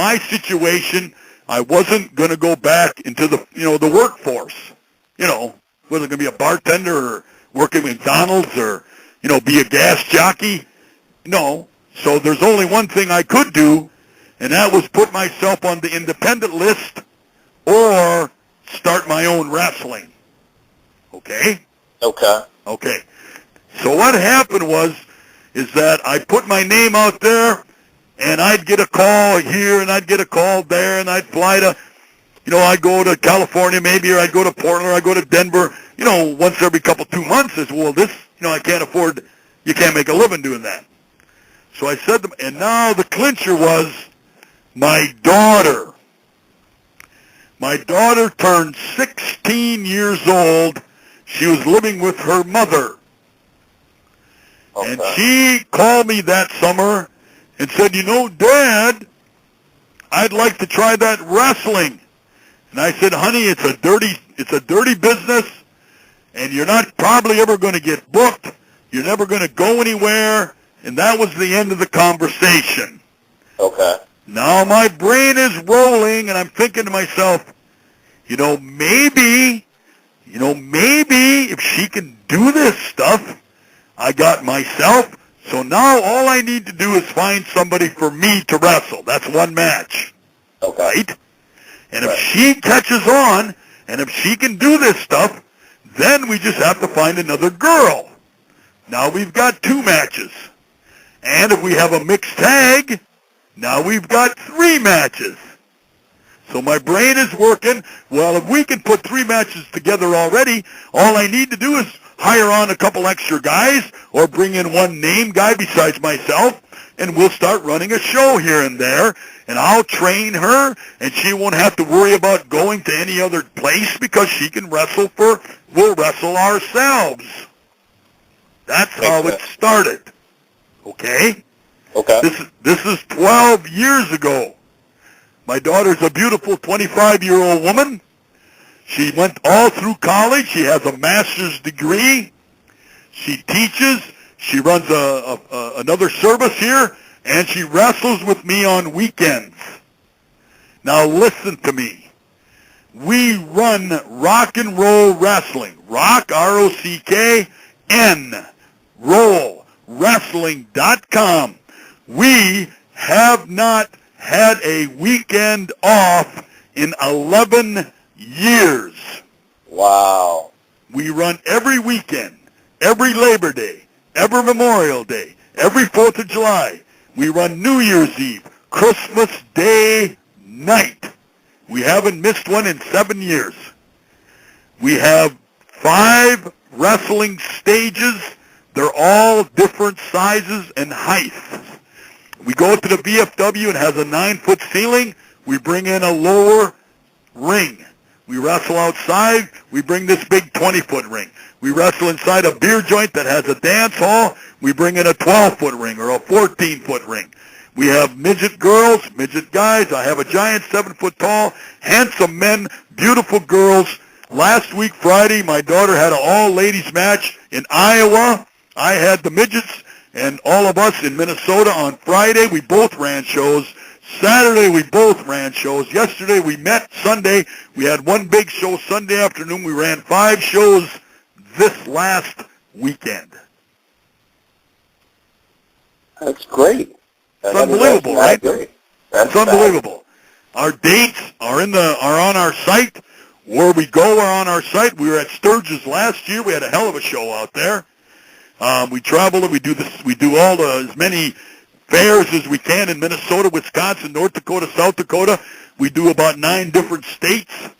my situation, I wasn't going to go back into the workforce. Wasn't going to be a bartender or work at McDonald's or, be a gas jockey. No. So there's only one thing I could do, and that was put myself on the independent list or start my own wrestling. Okay? Okay. So what happened is that I put my name out there, and I'd get a call here, and I'd get a call there, and I'd fly to, I'd go to California maybe, or I'd go to Portland, or I'd go to Denver, once every 2 months. I said, well, this, I can't afford, you can't make a living doing that. So I said to them, and now the clincher was my daughter. My daughter turned 16 years old. She was living with her mother. Okay. And she called me that summer and said, Dad, I'd like to try that wrestling. And I said, honey, it's a dirty business, and you're not probably ever going to get booked. You're never going to go anywhere. And that was the end of the conversation. Okay. Now my brain is rolling, and I'm thinking to myself, maybe if she can do this stuff, I got myself. So now all I need to do is find somebody for me to wrestle. That's one match. Okay. Right? And if she catches on, and if she can do this stuff, then we just have to find another girl. Now we've got 2 matches. And if we have a mixed tag, now we've got 3 matches. So my brain is working. Well, if we can put 3 matches together already, all I need to do is hire on a couple extra guys or bring in one name guy besides myself, and we'll start running a show here and there, and I'll train her, and she won't have to worry about going to any other place because she can we'll wrestle ourselves. That's how it started. Okay? Okay. This is 12 years ago. My daughter's a beautiful 25-year-old woman. She went all through college. She has a master's degree. She teaches. She runs another service here, and she wrestles with me on weekends. Now listen to me. We run rock and roll wrestling. Rock, R-O-C-K-N, roll, wrestling.com. We have not had a weekend off in 11 years. Wow. We run every weekend, every Labor Day, every Memorial Day, every 4th of July. We run New Year's Eve, Christmas Day night. We haven't missed one in 7 years. We have 5 wrestling stages. They're all different sizes and heights. We go to the VFW and it has a 9-foot ceiling. We bring in a lower ring. We wrestle outside. We bring this big 20-foot ring. We wrestle inside a beer joint that has a dance hall. We bring in a 12-foot ring or a 14-foot ring. We have midget girls, midget guys. I have a giant 7-foot tall, handsome men, beautiful girls. Last week, Friday, my daughter had an all-ladies match in Iowa. I had the midgets and all of us in Minnesota on Friday. We both ran shows. Saturday, we both ran shows. Yesterday, we met. Sunday, we had one big show Sunday afternoon. We ran 5 shows this last weekend. That's great. It's unbelievable, right? That's unbelievable. Our dates are on our site. Where we go are on our site. We were at Sturgis last year. We had a hell of a show out there. We travel and we do as many fairs as we can in Minnesota, Wisconsin, North Dakota, South Dakota. We do about 9 different states,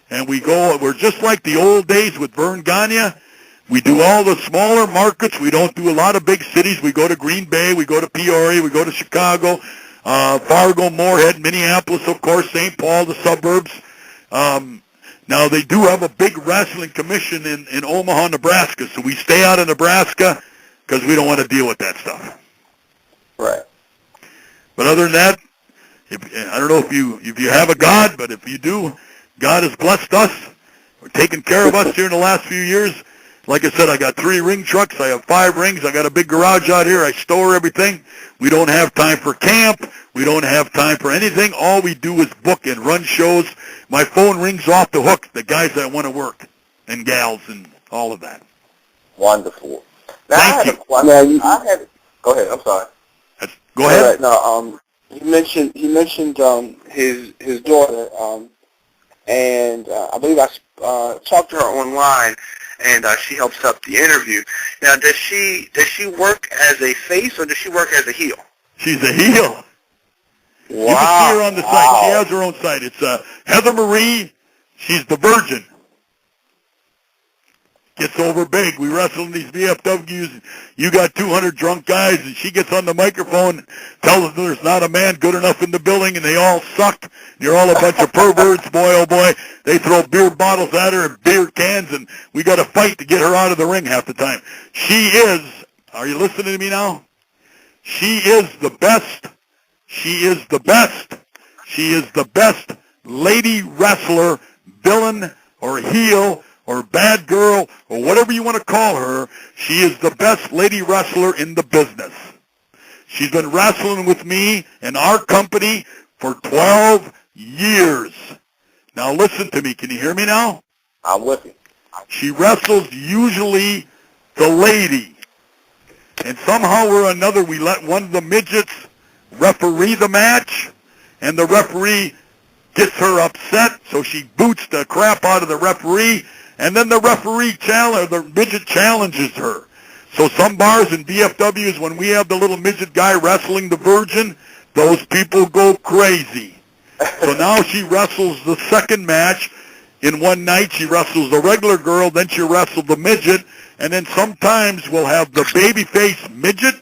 and we're just like the old days with Vern Gagne. We do all the smaller markets. We don't do a lot of big cities. We go to Green Bay, we go to Peoria, we go to Chicago, Fargo, Moorhead, Minneapolis, of course, St. Paul, the suburbs. Now, they do have a big wrestling commission in Omaha, Nebraska, so we stay out of Nebraska because we don't want to deal with that stuff. Right. But other than that, I don't know if you have a God, but if you do, God has blessed us, or taken care of us here in the last few years. Like I said, I got 3 ring trucks. I have 5 rings. I got a big garage out here. I store everything. We don't have time for camp. We don't have time for anything. All we do is book and run shows. My phone rings off the hook, the guys that want to work, and gals, and all of that. Wonderful. Now, Thank I had you. a question. Go ahead. I'm sorry. Go ahead. All right. Now, he mentioned his daughter, and I believe I talked to her online, and she helped set up the interview. Now, does she work as a face or does she work as a heel? She's a heel. Wow. You can see her on the site. She has her own site. It's Heather Marie. She's the Virgin. Gets over big. We wrestle in these VFWs. You got 200 drunk guys, and she gets on the microphone, tells them there's not a man good enough in the building, and they all suck. You're all a bunch of perverts, boy, oh boy. They throw beer bottles at her and beer cans, and we got to fight to get her out of the ring half the time. She is, are you listening to me now? She is the best. She is the best. She is the best lady wrestler, villain, or heel, or bad girl, or whatever you want to call her. She is the best lady wrestler in the business. She's been wrestling with me in our company for 12 years. Now listen to me. Can you hear me now? I'm with you. She wrestles usually the lady. And somehow or another we let one of the midgets referee the match, and the referee gets her upset, so she boots the crap out of the referee, and then the referee the midget challenges her. So some bars in VFWs, when we have the little midget guy wrestling the Virgin, those people go crazy. So now she wrestles the second match. In one night, she wrestles the regular girl, then she wrestles the midget, and then sometimes we'll have the babyface midget,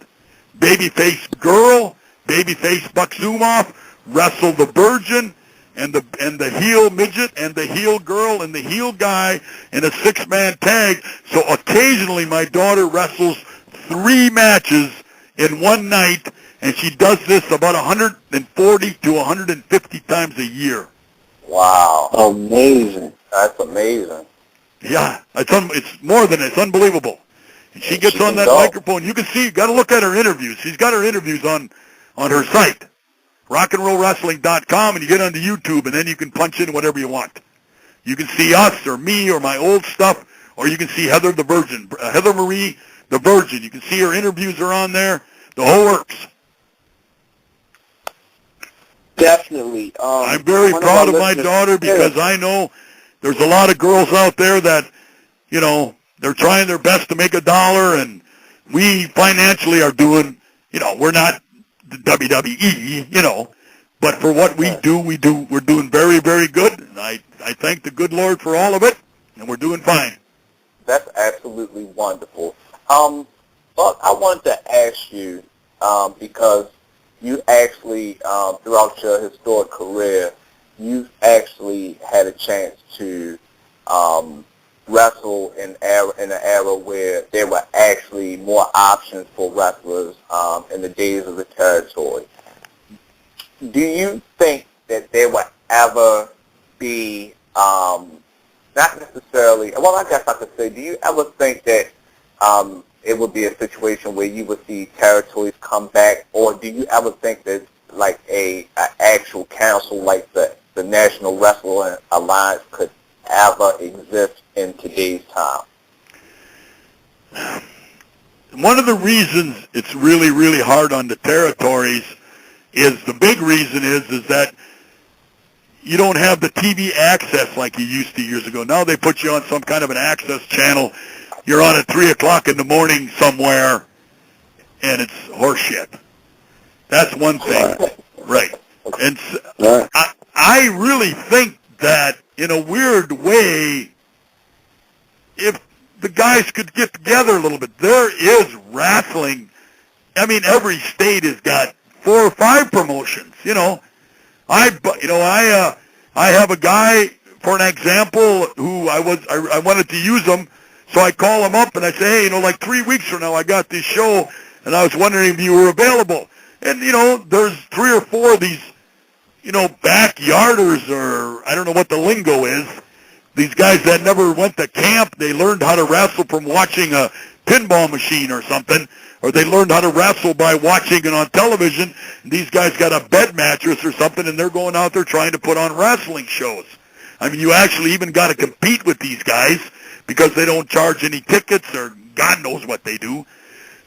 babyface girl, babyface Buck Zumhofe wrestle the Virgin, and the heel midget and the heel girl and the heel guy in a 6-man tag. So occasionally my daughter wrestles 3 matches in one night, and she does this about 140 to 150 times a year. Wow. Amazing. That's amazing. Yeah, it's more than it's unbelievable. And she gets on that microphone. You can see, you got to look at her interviews. She's got her interviews on her site, rockandrollwrestling.com, and you get onto YouTube, and then you can punch in whatever you want. You can see us or me or my old stuff, or you can see Heather the Virgin, Heather Marie the Virgin. You can see her interviews are on there. The whole works. Definitely. I'm very proud of my daughter because I know there's a lot of girls out there that, you know, they're trying their best to make $1, and we financially are doing, you know, we're not the WWE, you know, but for what we're doing very, very good, and I thank the good Lord for all of it, and we're doing fine. That's absolutely wonderful. Buck, I wanted to ask you, because you actually, throughout your historic career, you've actually had a chance to wrestle in an era where there were actually more options for wrestlers in the days of the territory. Do you think that there would ever be, not necessarily, well, I guess I could say, do you ever think that it would be a situation where you would see territories come back, or do you ever think that like a actual council like the National Wrestling Alliance could ever exist in today's time? One of the reasons it's really, really hard on the territories is the big reason is that you don't have the TV access like you used to years ago. Now they put you on some kind of an access channel. You're on at 3 o'clock in the morning somewhere, and it's horseshit. That's one thing. Right. And I really think that in a weird way, if the guys could get together a little bit, there is wrestling. I mean, every state has got 4 or 5 promotions. You know, I have a guy, for an example, who I wanted to use him, so I call him up and I say, hey, you know, like 3 weeks from now I got this show, and I was wondering if you were available. And you know, there's 3 or 4 of these, you know, backyarders, or I don't know what the lingo is, these guys that never went to camp, they learned how to wrestle from watching a pinball machine or something, or they learned how to wrestle by watching it on television. And these guys got a bed mattress or something, and they're going out there trying to put on wrestling shows. I mean, you actually even got to compete with these guys because they don't charge any tickets or God knows what they do.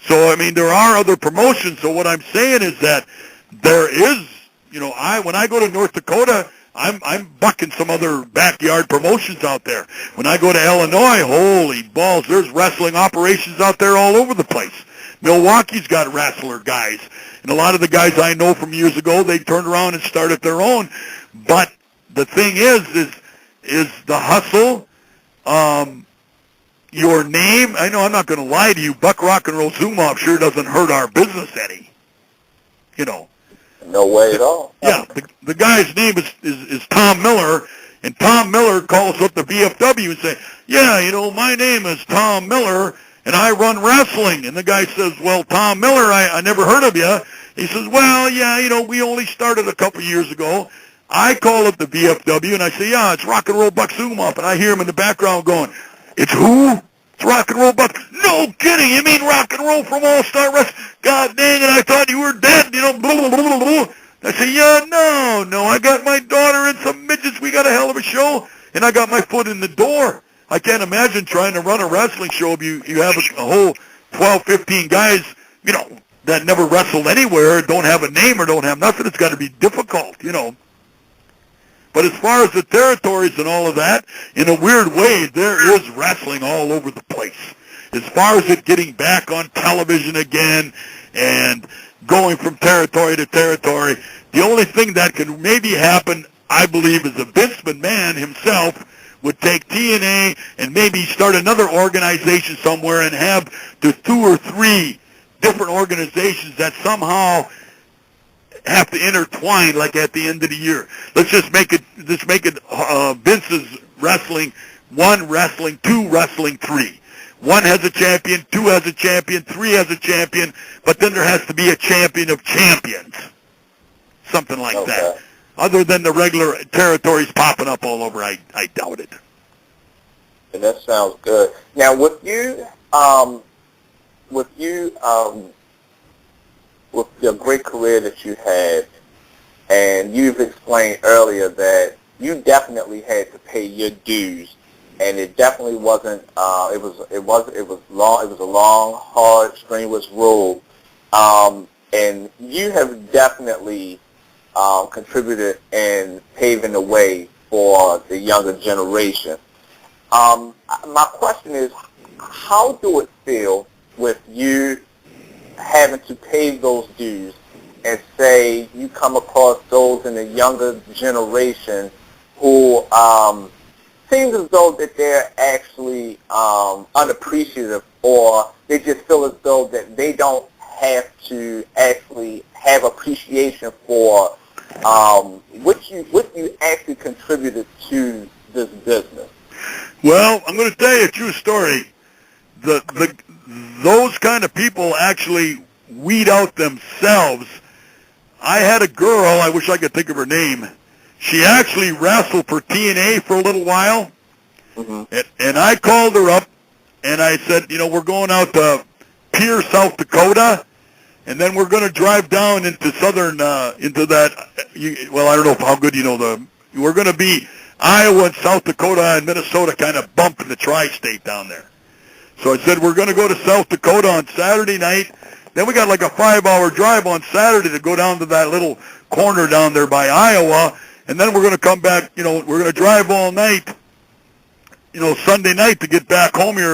So, I mean, there are other promotions. So what I'm saying is that there is, when I go to North Dakota, I'm bucking some other backyard promotions out there. When I go to Illinois, holy balls, there's wrestling operations out there all over the place. Milwaukee's got wrestler guys. And a lot of the guys I know from years ago, they turned around and started their own. But the thing is the hustle, your name. I know I'm not going to lie to you. Buck Rock and Roll Zumhofe sure doesn't hurt our business any. No way at all. Yeah, the guy's name is Tom Miller, and Tom Miller calls up the VFW and say, yeah, my name is Tom Miller, and I run wrestling. And the guy says, well, Tom Miller, I never heard of you. He says, well, yeah, we only started a couple years ago. I call up the VFW, and I say, yeah, it's Rock and Roll Buck Zumhofe, and I hear him in the background going, it's who? It's Rock and Roll Buck. No kidding. You mean Rock and Roll from All-Star Wrestling? God dang it, I thought you were dead, blah, blah, blah, blah. I say, yeah, no, I got my daughter and some midgets. We got a hell of a show, and I got my foot in the door. I can't imagine trying to run a wrestling show if you have a whole 12, 15 guys, that never wrestled anywhere, don't have a name or don't have nothing. It's got to be difficult, But as far as the territories and all of that, in a weird way, there is wrestling all over the place. As far as it getting back on television again and going from territory to territory, the only thing that could maybe happen, I believe, is that Vince McMahon himself would take TNA and maybe start another organization somewhere and have the 2 or 3 different organizations that somehow have to intertwine, like at the end of the year. Let's make it Vince's wrestling 1, wrestling 2, wrestling 3. 1 has a champion, 2 has a champion, 3 has a champion, but then there has to be a champion of champions. Something like that. Other than the regular territories popping up all over, I doubt it. And that sounds good. Now, with the great career that you had, and you've explained earlier that you definitely had to pay your dues, and it definitely wasn't. It was long. It was a long, hard, strenuous road, and you have definitely contributed in paving the way for the younger generation. My question is, how do it feel with you having to pay those dues, and say you come across those in the younger generation who seems as though that they're actually unappreciative, or they just feel as though that they don't have to actually have appreciation for what you actually contributed to this business? Well, I'm going to tell you a true story. Those kind of people actually weed out themselves. I had a girl, I wish I could think of her name. She actually wrestled for TNA for a little while, and I called her up, and I said, we're going out to Pierre, South Dakota, and then we're going to drive down into southern, into that, I don't know how good you know we're going to be Iowa and South Dakota and Minnesota kind of bump in the tri-state down there. So I said, we're going to go to South Dakota on Saturday night. Then we got like a 5-hour drive on Saturday to go down to that little corner down there by Iowa. And then we're going to come back, we're going to drive all night, Sunday night to get back home here